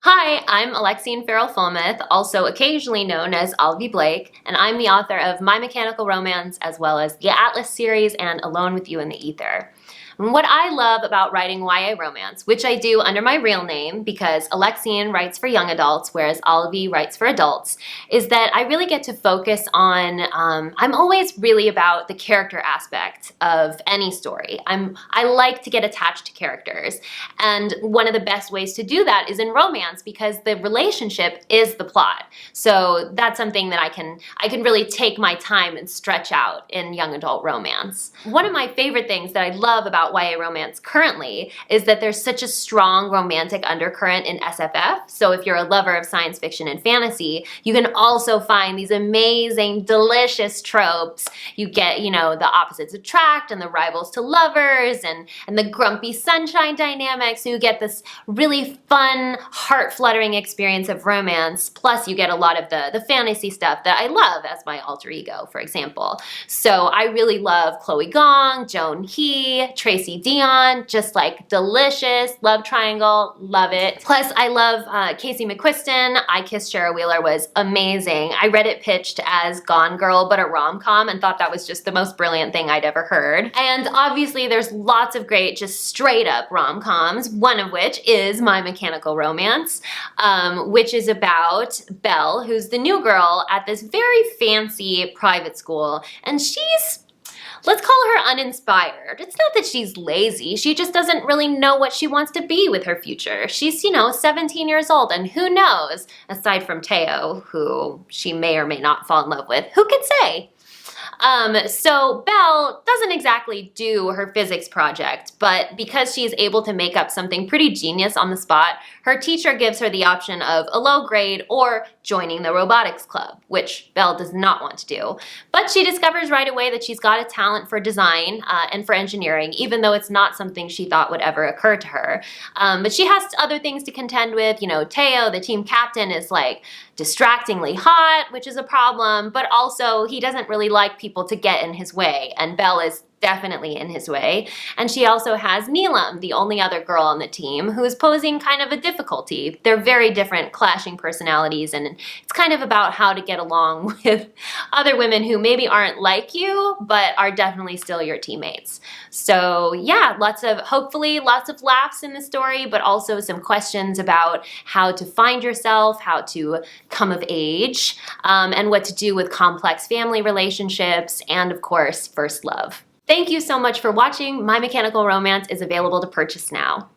Hi, I'm Alexene Farol Follmuth, also occasionally known as Olivie Blake, and I'm the author of My Mechanical Romance as well as the Atlas series and Alone with You in the Ether. And what I love about writing YA romance, which I do under my real name because Alexene writes for young adults, whereas Olivie writes for adults, is that I really get to focus on, I'm always really about the character aspect of any story. I like to get attached to characters, and one of the best ways to do that is in romance because the relationship is the plot. So that's something that I can really take my time and stretch out in young adult romance. One of my favorite things that I love about YA romance currently is that there's such a strong romantic undercurrent in SFF. So if you're a lover of science fiction and fantasy, you can also find these amazing, delicious tropes. You get, the opposites attract and the rivals to lovers and the grumpy sunshine dynamic. So you get this really fun, heart-fluttering experience of romance. Plus you get a lot of the fantasy stuff that I love as my alter ego, for example. So I really love Chloe Gong, Joan He, Tracy Dion, just like delicious, love triangle, love it. Plus I love Casey McQuiston. I Kissed Shara Wheeler was amazing. I read it pitched as Gone Girl but a rom-com and thought that was just the most brilliant thing I'd ever heard. And obviously there's lots of great just straight up rom-coms, one of which is My Mechanical Romance, which is about Belle, who's the new girl at this very fancy private school, and let's call her uninspired. It's not that she's lazy, she just doesn't really know what she wants to be with her future. She's, 17 years old, and who knows, aside from Teo, who she may or may not fall in love with, who can say? So Belle doesn't exactly do her physics project, but because she's able to make up something pretty genius on the spot, her teacher gives her the option of a low grade or joining the robotics club, which Belle does not want to do. But she discovers right away that she's got a talent for design and for engineering, even though it's not something she thought would ever occur to her. But she has other things to contend with. Teo, the team captain, is like distractingly hot, which is a problem, but also he doesn't really like people to get in his way, and Belle is definitely in his way. And she also has Neelam, the only other girl on the team, who is posing kind of a difficulty. They're very different, clashing personalities, and it's kind of about how to get along with other women who maybe aren't like you, but are definitely still your teammates. So yeah, hopefully lots of laughs in the story, but also some questions about how to find yourself, how to come of age, and what to do with complex family relationships, and of course, first love. Thank you so much for watching. My Mechanical Romance is available to purchase now.